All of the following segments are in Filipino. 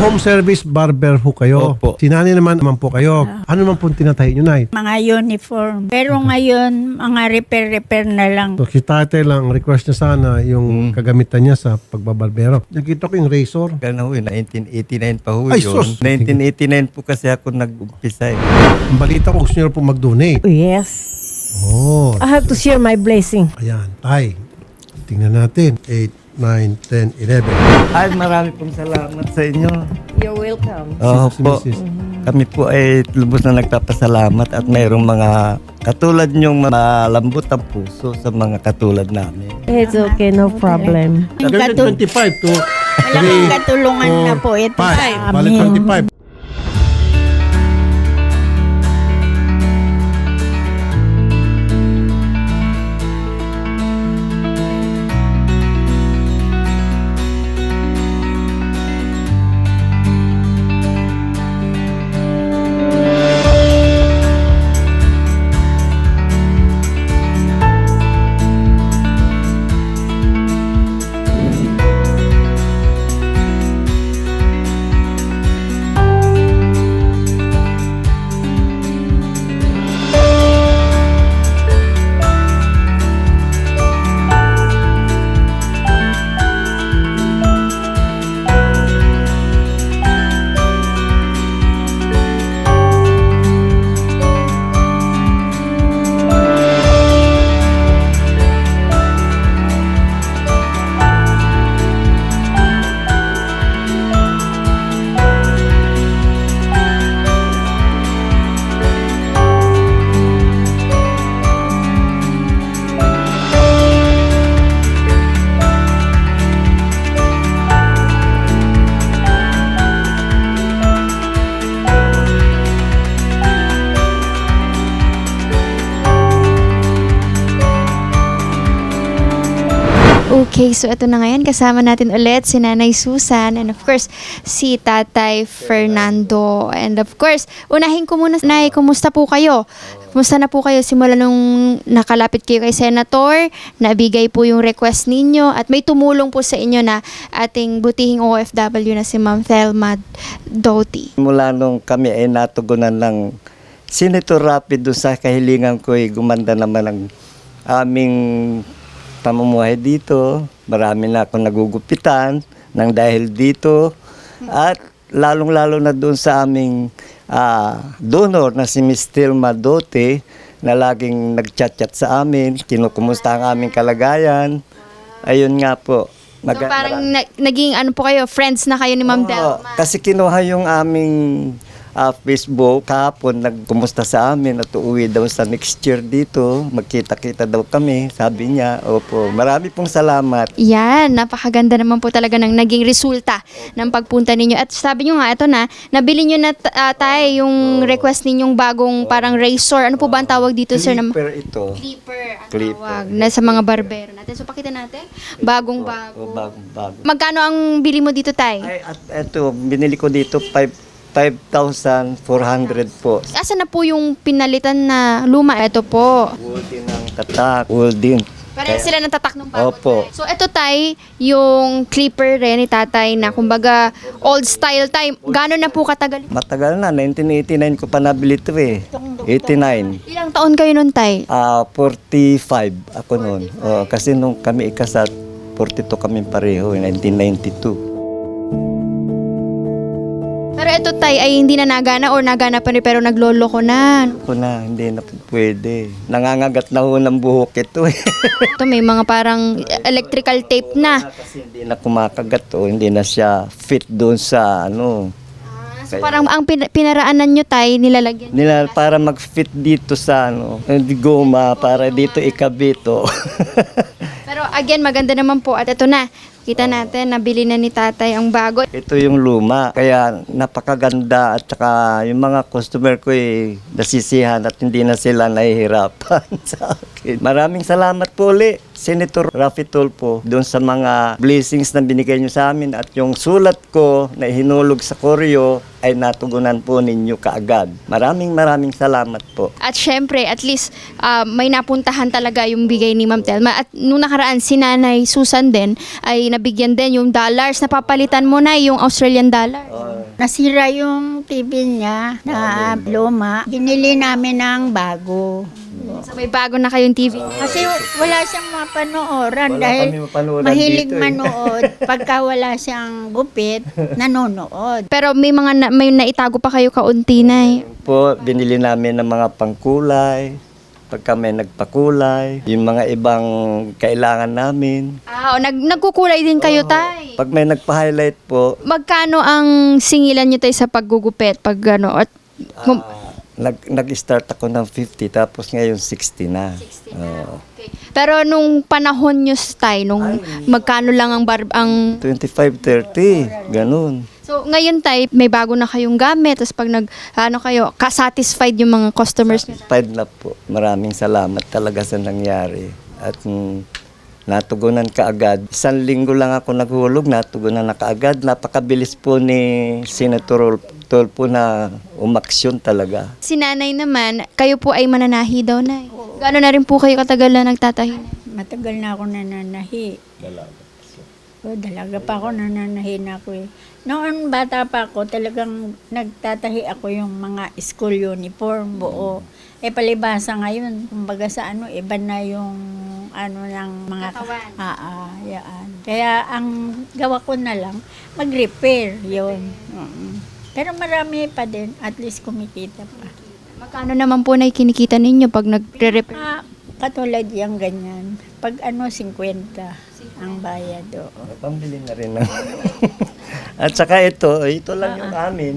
Home service barber ho kayo. Opo. Si nanay naman po kayo. Ano naman po tinatahi nyo, Nay? Mga uniform. Pero ngayon, mga repair na lang. So, si tatay lang, request niya sana yung kagamitan niya sa pagbabarbero. Nakita ko yung razor. Kaya ho, 1989 pa ho Ay, yun. sus! 1989 po kasi ako nag-umpisa eh. Ang balita ko, gusto niyo po mag-donate. Yes. Oh, I have to share my blessing. ayan. Tay, tingnan natin. 8, 9, 10, 11. Ay, marami pong salamat sa inyo. You're welcome. Oo Si po. Mrs. Kami po ay lubos na nagpapasalamat at mayroong mga katulad nyong malambot ang puso sa mga katulad namin. It's okay, no problem. Ganun 25 to Malaking katulungan na po ito 5. sa Balik amin. 25. Okay, so ito na ngayon. Kasama natin ulit si Nanay Susan and of course, si Tatay Fernando. And of course, unahin ko muna, Nay, kumusta po kayo? Kumusta na po kayo simula nung nakalapit kayo kay Senator, nabigay po yung request ninyo at may tumulong po sa inyo na ating butihing OFW na si Ma'am Thelma Doughty. Mula nung kami ay natugunan ng Senator Rapi doon sa kahilingan ko ay gumanda naman ang aming pamumuhay dito. Marami na akong nagugupitan nang dahil dito. At lalong-lalo na doon sa aming donor na si Miss Thelma Doughty na laging nag-chat-chat sa amin, kinukumusta ang aming kalagayan. Ayun nga po. So parang naging ano po kayo, friends na kayo ni Ma'am Thelma. Kasi kinuha yung aming Facebook kahapon, nagkumusta sa amin at uuwi daw sa next year dito. Magkita-kita daw kami, sabi niya. Opo, marami pong salamat. Yan, napakaganda naman po talaga ng naging resulta ng pagpunta ninyo. At sabi nyo nga, ito na, nabili nyo na tayo yung request ninyong bagong parang razor. Ano po ba ang tawag dito, sir? Clipper ito. Clipper, ang Clipper. tawag, na sa mga barbero natin. So, pakita natin. Bagong-bago. Bagong-bago. Magkano ang bili mo dito, tay? Ay, at ito, binili ko dito 5,400 po. Asa na po yung pinalitan na luma? Ito po. Woodin ang tatak. Woodin. Pareha sila ng tatak ng bago. Opo. Tay. So, ito, tay, yung clipper rin ni tatay na kumbaga old style time. Gano'n na po katagal? Matagal na, 1989 ko pa nabili ito eh. 89. Ilang taon kayo nun, tay? 45 ako noon. Kasi nung kami ikasal, 42 kami pareho, 1992. Pero ito, tay, ay hindi na nagana or nagana pa rin pero naglolo ko na. Ako na, hindi na pwede. Nangangagat na ho ng buhok ito eh. Ito may mga parang electrical tape na. Kasi hindi na kumakagat o hindi na siya fit doon sa ano. So parang ang pinaraanan nyo, tay, nilalagyan. Para mag-fit dito sa ano, goma, para dito ikabito. Pero again, maganda naman po. At ito na, kita natin, nabili na ni tatay ang bago. Ito yung luma, kaya napakaganda at saka yung mga customer ko nasisihan at hindi na sila nahihirapan sa akin. Maraming salamat po ulit, Senator Rafi Tulfo, doon sa mga blessings na binigay niyo sa amin at yung sulat ko na hinulog sa koryo ay natugunan po ninyo kaagad. Maraming salamat po. At syempre, at least may napuntahan talaga yung bigay ni Ma'am Thelma. At nung nakaraan, si Nanay Susan din ay nabigyan din yung dollars. Napapalitan mo na yung Australian dollar. Nasira yung TV niya na luma. Binili namin ng bago. So may bago na kayong TV. Kasi wala siyang mapanooran Wala dahil kami mapanooran mahilig dito, eh. manood. Pagka wala siyang gupit, nanonood. Pero may naitago pa kayo kaunti na. Po, binili namin ng mga pangkulay, pagka may nagpakulay, yung mga ibang kailangan namin. Nagkukulay din kayo, tay. Pag may nagpa-highlight po, Magkano ang singilan nyo tayo sa paggugupit? Pag ano, at nag-start ako ng 50 tapos ngayon 60 na. Oo. Okay. Pero nung panahon nyo, tay, magkano lang ang 25-30, ganun. So ngayon, tay, may bago na kayong gamit, tapos pag kayo, satisfied yung mga customers nyo. Satisfied na po. Maraming salamat talaga sa nangyari. At natugunan kaagad. 1 linggo lang ako naghulog, natugunan na kaagad. Napakabilis po ni Senator Tulfo na umaksyon talaga. Si nanay naman, kayo po ay mananahi daw, nay. Gano'n na rin po kayo katagal na nagtatahi? Matagal na ako nananahi. Dalaga pa ako, nananahi na ako eh. Noon bata pa ako, talagang nagtatahi ako yung mga school uniform, buo. Palibasa ngayon, kumbaga sa iba na yung ng mga Katawan. Yan. Kaya ang gawa ko na lang, mag-repair yun. Pero marami pa din, at least kumikita pa. Magkano naman po na kinikita ninyo pag nagre-repair? Katulad yung ganyan. Pag 50 ang bayad. Pambili na rin na. At saka ito lang yung amin.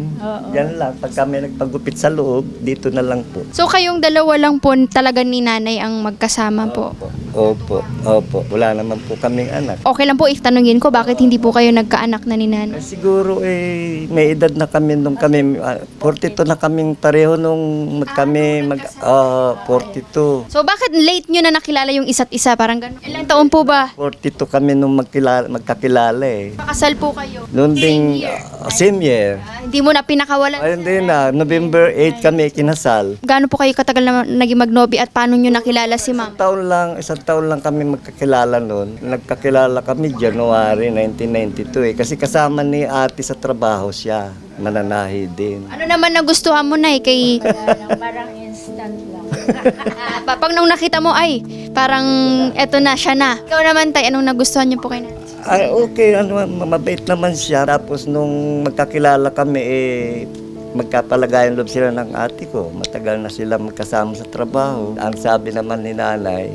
Yan lang. Pag kami nagpagupit sa loob, dito na lang po. So kayong dalawa lang po talaga ni nanay ang magkasama po? Opo. Wala naman po kaming anak. Okay lang po if tanungin ko, bakit hindi po kayo nagkaanak na ni nanay? Siguro may edad na kami nung kami, 42 na kaming pareho nung kami 42. So bakit late nyo na nakilala yung isa't isa? Parang gano'n. Ilang taon po ba? 42 kami nung magkakilala eh. Pakasal po kayo? Noon ding same year. Hindi mo na pinakawalan? Ayun din na, November 8 kami kinasal. Gaano po kayo katagal na naging magnobi at paano nyo nakilala si ma'am? Isang taon lang kami magkakilala noon. Nagkakilala kami January 1992 kasi kasama ni ate sa trabaho siya. Mananahi din. Ano naman nagustuhan mo na kay... Parang instant lang. Pag nung nakita mo, parang eto na, siya na. Ikaw naman, tay, anong nagustuhan niyo po kay nanay? Okay, mabait naman siya. Tapos nung magkakilala kami, magkapalagayan loob sila ng ate ko. Matagal na sila magkasama sa trabaho. Ang sabi naman ni nanay,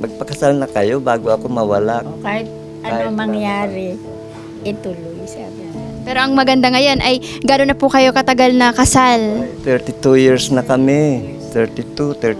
magpakasal na kayo bago ako mawala. Kahit ano mangyari, ituloy sabi. Pero ang maganda ngayon ay gano'n na po kayo katagal na kasal? 32 years na kami. 33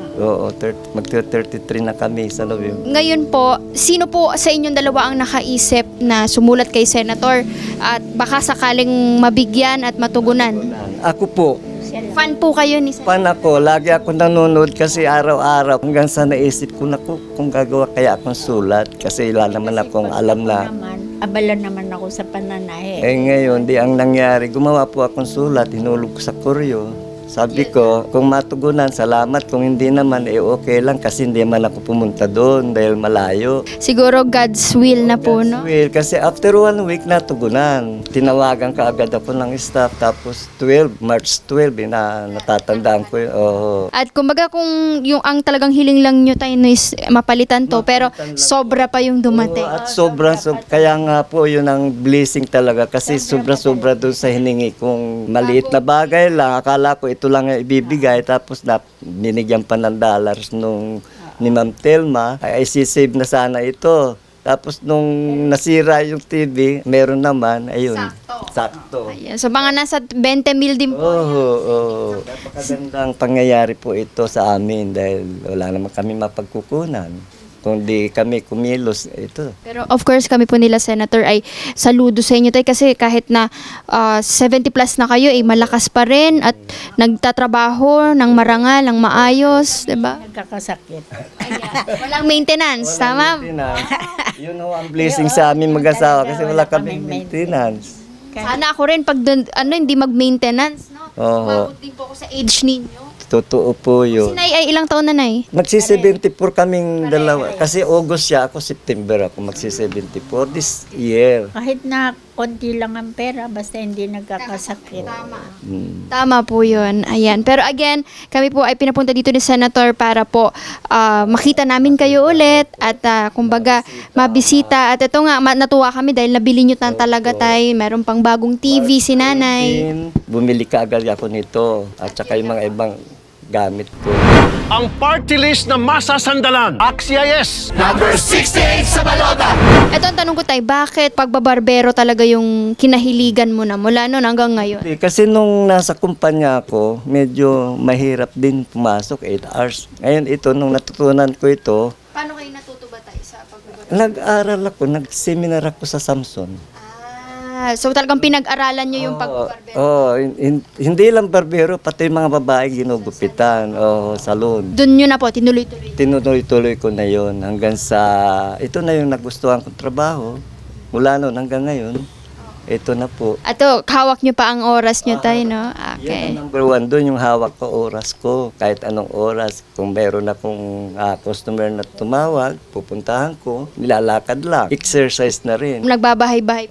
na kami sa November. Ngayon po, sino po sa inyong dalawa ang nakaisip na sumulat kay Senator at baka sakaling mabigyan at matugunan? Ako po, Fan po kayo ni Senator? fan ako. Lagi ako nanonood kasi araw-araw. Hanggang sa naisip ko na kung gagawa kaya akong sulat. Kasi wala naman akong alam na. Abala naman ako sa pananahe. Ngayon, ang nangyari, gumawa po akong sulat. Hinulog ko sa kuryo. Sabi ko, kung matugunan, salamat. Kung hindi naman, okay lang kasi hindi man ako pumunta doon dahil malayo. Siguro God's will na po, no? Well, kasi after 1 week natugunan. Tinawagan ka agad ako ng staff. Tapos March 12, na natatandaan ko yun. At kumbaga kung yung ang talagang hiling lang nyo tayo is mapalitan to, pero sobra pa yung dumating. At sobrang, kaya nga po yun ang blessing talaga. Kasi sobra-sobra doon sa hiningi. Kung maliit na bagay lang, akala ko ito lang ang ibibigay. Tapos binigyan pa ng dollars ni Ma'am Telma. Ay sisave na sana ito. Tapos nung nasira yung TV, meron naman, ayun. Sakto. Ayan, so mga nasa 20 mil din po. Oo. Napakagandang pangyayari po ito sa amin dahil wala naman kami mapagkukunan. Kung di kami kumilos, ito. Pero of course kami po nila Senator ay saludo sa inyo tayo kasi kahit na 70 plus na kayo malakas pa rin at nagtatrabaho ng marangal, ng maayos, 'di ba? Nagkakasakit. Walang maintenance, tama? Yun ho ang blessing sa amin mag-asawa kasi wala kami maintenance. Sana ako rin pag hindi mag-maintenance, no? Oo. Mabot din po ako sa age ninyo. Totoo po Si yun. Nay ay ilang taon na, Nay? Magsi-74 kaming dalawa. Kasi August siya, ako September ako magsi-74 this year. Kahit na konti lang ang pera, basta hindi nagkakasakit. Tama po yun. Ayan. Pero again, kami po ay pinapunta dito ni Senator para po makita namin kayo ulit at kumbaga mabisita. At ito nga, natuwa kami dahil nabili nyo na talaga tayo. Meron pang bagong TV si Nanay. Bumili ka agad ako nito at saka yung mga ibang gamit ko. Ang party list na masasandalan. Axia yes! Ito ang tanong ko tayo, bakit pagbabarbero talaga yung kinahiligan mo na mula noon hanggang ngayon? Kasi nung nasa kumpanya ako, medyo mahirap din pumasok, 8 hours. Ngayon ito, nung natutunan ko ito, Paano kayo natuto ba tayo sa pagbabarbero? nag-aral ako, nag-seminar ako sa Samson. So talagang pinag-aralan nyo yung pagbabarbero? Hindi lang barbero, pati yung mga babae ginugupitan, salon. Doon nyo na po, tinuloy-tuloy. Tinuloy-tuloy ko na yon hanggang sa, ito na yung nagustuhan kong trabaho. Mula noon hanggang ngayon, ito na po. Ato, hawak nyo pa ang oras nyo tayo, no? Okay. Yan ang number one doon, yung hawak ko oras ko. Kahit anong oras, kung meron akong customer na tumawag, pupuntahan ko, nilalakad lang. Exercise na rin. Nagbabahay-bahay.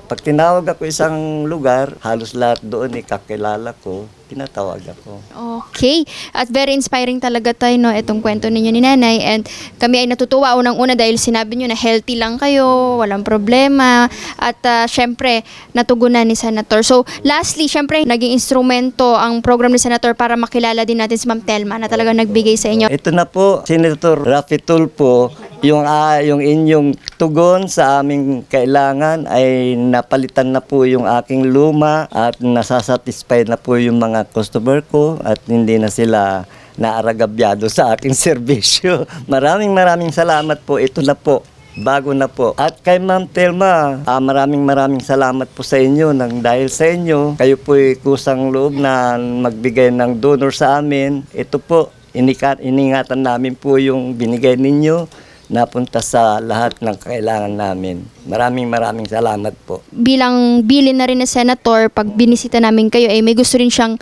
Pag tinawag ako isang lugar, halos lahat doon kakilala ko, tinatawag ako. Okay. At very inspiring talaga tayo, no, itong kwento ninyo ni Nanay. And kami ay natutuwa unang-una dahil sinabi nyo na healthy lang kayo, walang problema. At syempre, natugunan ni Senator. So, lastly, syempre, naging instrumento ang program ni Senator para makilala din natin si Ma'am Telma na talagang nagbigay sa inyo. Ito na po, Senator Raffy Tulfo, yung inyong tugon sa aming kailangan ay napalitan na po yung aking luma at nasasatisfied na po yung mga customer ko at hindi na sila naaragabyado sa aking serbisyo. Maraming salamat po. Ito na po. Bago na po. At kay Ma'am Telma, maraming salamat po sa inyo nang dahil sa inyo, kayo po kusang loob na magbigay ng donor sa amin. Ito po, iningatan namin po yung binigay ninyo napunta sa lahat ng kailangan namin. Maraming salamat po. Bilang bilin na rin na Senator, pag binisita namin kayo, may gusto rin siyang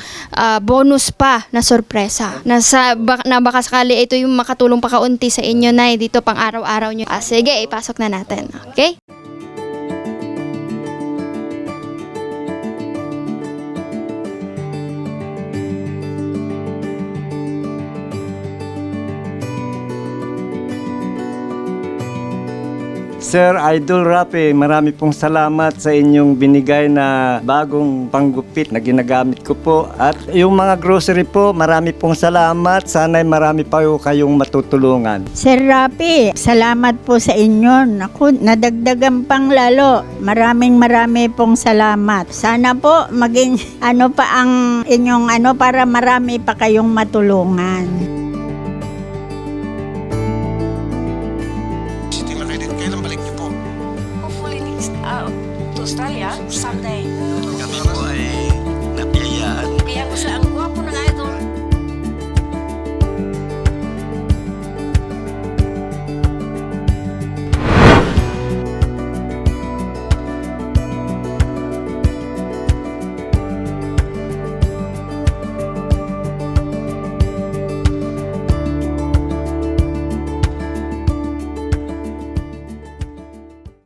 bonus pa na sorpresa. Na baka sakali ito yung makatulong pa kaunti sa inyo na dito pang araw-araw nyo. Sige, ipasok na natin. Okay? Sir Idol Raffy, marami pong salamat sa inyong binigay na bagong panggupit na ginagamit ko po. At yung mga grocery po, marami pong salamat. Sana'y marami pa kayong matutulungan. Sir Rapi, salamat po sa inyo. Naku, nadagdagan pang lalo. Maraming pong salamat. Sana po maging pa ang inyong para marami pa kayong matulungan.